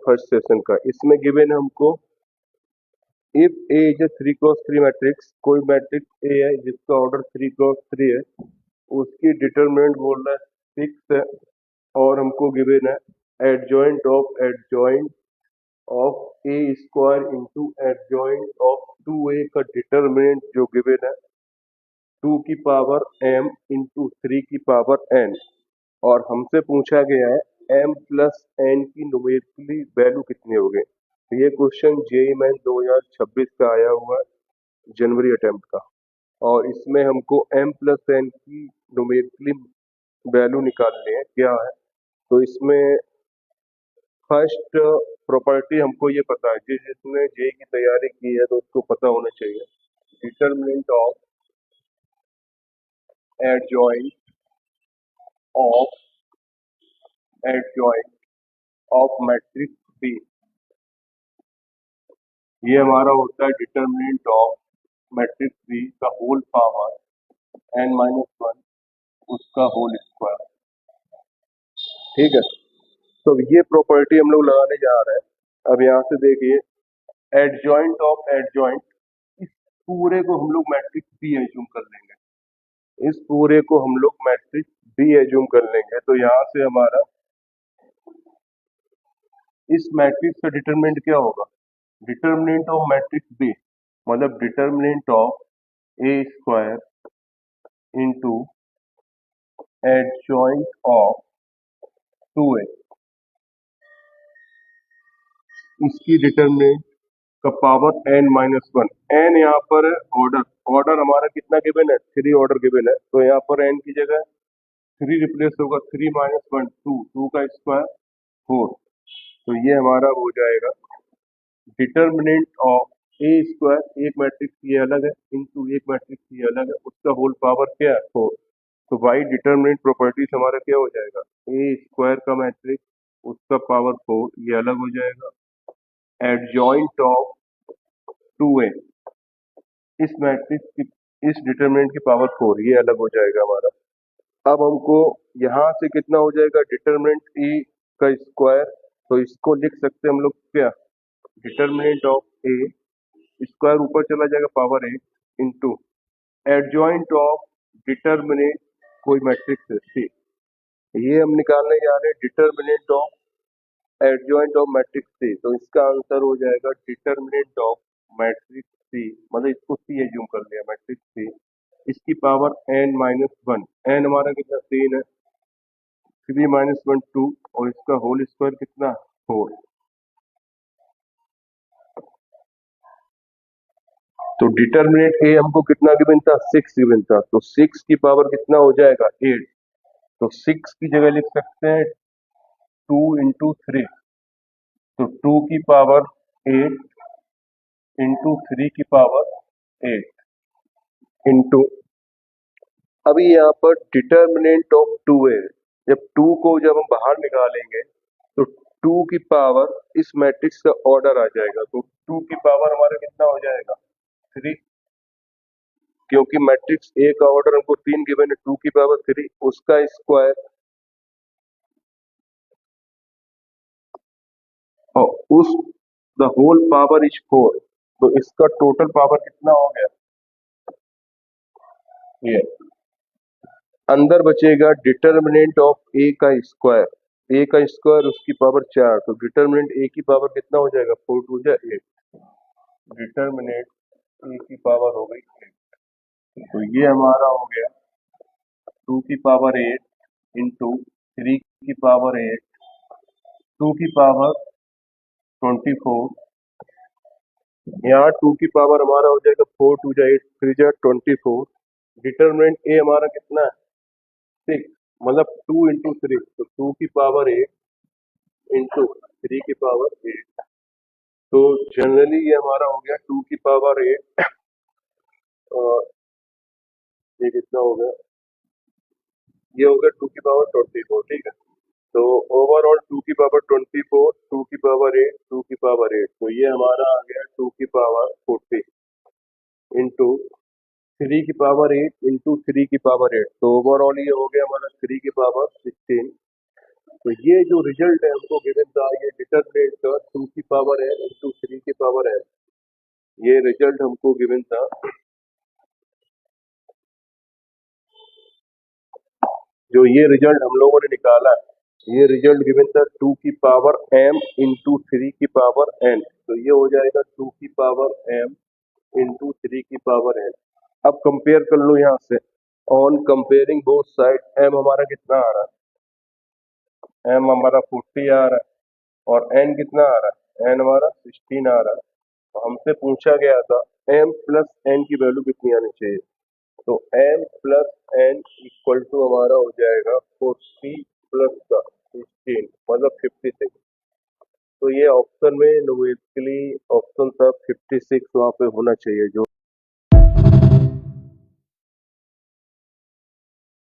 First session का। इसमें given है हमको if A is a 3x3 matrix, कोई मैट्रिक्स ए है जिसका ऑर्डर 3x3 है, उसकी डिटरमिनेंट बोल रहा है 6 है, और हमको गिवन है adjoint of A square into adjoint of 2a का डिटरमिनेंट जो गिवन है 2 की पावर m इंटू 3 की पावर n, और हमसे पूछा गया है m प्लस n की न्यूमेरिकली वैल्यू कितनी होगी। तो ये क्वेश्चन जेईई मेन 2026 का आया हुआ है, जनवरी अटेम्प्ट का, और इसमें हमको m प्लस n की न्यूमेरिकली वैल्यू निकालनी है क्या है। तो इसमें फर्स्ट प्रॉपर्टी हमको ये पता है, जिसने जेईई की तैयारी की है तो उसको पता होना चाहिए, determinant of adjoint of matrix B, ये हमारा होता है डिटरमिनेंट ऑफ मैट्रिक्स बी का होल पावर n-1 उसका होल स्क्वायर। ठीक है, तो ये प्रॉपर्टी हम लोग लगाने जा रहे हैं। अब यहाँ से देखिए एडजॉइंट ऑफ एडजॉइंट, इस पूरे को हम लोग मैट्रिक्स बी एज्यूम कर लेंगे, इस पूरे को हम लोग मैट्रिक्स बी एज्यूम कर लेंगे। तो यहाँ से हमारा इस मैट्रिक्स का डिटरमिनेंट क्या होगा, डिटरमिनेंट ऑफ मैट्रिक्स बी मतलब determinant of A square into adjoint of 2a, इसकी डिटरमिनेंट का पावर n-1। n यहाँ पर ऑर्डर हमारा कितना गिवन है, 3 ऑर्डर गिवन है, तो यहाँ पर n की जगह 3 रिप्लेस होगा, 3 - 1 2 का स्क्वायर 4। तो ये हमारा हो जाएगा डिटरमिनेंट ऑफ ए स्क्वायर, एक मैट्रिक्स ये अलग है, इंटू एक मैट्रिक्स ये अलग है, उसका होल पावर क्या है 4। तो बाई डिटरमिनेंट प्रॉपर्टीज हमारा क्या हो जाएगा, ए स्क्वायर का मैट्रिक्स उसका पावर 4 ये अलग हो जाएगा, एडजॉइंट ऑफ 2a इस मैट्रिक्स की इस डिटरमिनेंट की पावर 4 ये अलग हो जाएगा हमारा। अब हमको यहाँ से कितना हो जाएगा, डिटरमिनेंट ए का स्क्वायर, तो इसको लिख सकते हैं हम लोग क्या, डिटरमिनेंट ऑफ ए स्क्वायर ऊपर चला जाएगा power 8 into adjoint of determinant कोई मैट्रिक्स है सी, ये हम निकालने जा रहे हैं determinant of adjoint of matrix C. तो इसका आंसर हो जाएगा डिटरमिनेंट ऑफ मैट्रिक्स सी, मतलब इसको सी एज्यूम कर लिया मैट्रिक्स सी, इसकी पावर n-1, n हमारा कितना 3 है, 3 - 1 2, और इसका होल स्क्वायर कितना 4। तो डिटरमिनेंट ए हमको कितना गिवन था, 6 गिवन था, तो 6 की पावर कितना हो जाएगा 8। तो 6 की जगह लिख सकते हैं 2 इंटू 3, तो 2 की पावर 8 इंटू 3 की पावर 8 इंटू, अभी यहाँ पर डिटरमिनेंट ऑफ 2 है, जब 2 को जब हम बाहर निकालेंगे तो 2 की पावर इस मैट्रिक्स का ऑर्डर आ जाएगा, तो 2 की पावर हमारा कितना हो जाएगा 3, क्योंकि मैट्रिक्स ए का ऑर्डर हमको 3 गिवन है, 2 की पावर 3 उसका स्क्वायर, और उस द होल पावर इज 4, तो इसका टोटल पावर कितना हो गया, ये अंदर बचेगा डिटरमिनेंट ऑफ ए का स्क्वायर, ए का स्क्वायर उसकी पावर 4, तो डिटरमिनेंट ए की पावर कितना हो जाएगा 4 2 जा 8, डिटरमिनेंट ए की पावर हो गई 8। तो ये हमारा हो गया 2 की पावर 8 इंटू 3 की पावर 8, 2 की पावर 24, यहाँ 2 की पावर हमारा हो जाएगा 4 2 जा 8 3 जा 24, डिटरमिनेंट ए हमारा कितना है 6, मतलब 2 इंटू 3, तो 2 की पावर 8 इंटू 3 की पावर 8, तो जनरली ये हमारा हो गया 2 की पावर 8, और ये कितना हो गया, ये हो गया 2 की पावर 24। ठीक है, तो ओवरऑल 2 की पावर 24, 2 की पावर 8, 2 की पावर 8, तो ये हमारा आ गया 2 की पावर 40 इंटू 3 की पावर 8 इंटू 3 की पावर 8, तो ओवरऑल ये हो गया हमारा 3 की पावर 16। तो ये जो रिजल्ट है हमको गिवन था, ये डिटरमिनेंट का 2 की पावर n इंटू 3 की पावर n, ये रिजल्ट हमको गिवन था। जो ये रिजल्ट हम लोगों ने निकाला, ये रिजल्ट गिवन था 2 की पावर m इंटू 3 की पावर n, तो ये हो जाएगा 2 की पावर m इंटू 3 की पावर n। अब कंपेयर कर लो यहाँ से, on comparing both side m हमारा कितना आ रहा है, m हमारा 40 आ रहा है और n कितना आ रहा है, n हमारा 16 आ रहा है। तो हमसे पूछा गया था m प्लस n की वैल्यू कितनी आनी चाहिए, तो m plus n equal to हमारा हो जाएगा 40 प्लस का 16 मतलब 56। तो ये ऑप्शन में न्यूमेरिकली ऑप्शन था 56 वहाँ पे होना चाहिए जो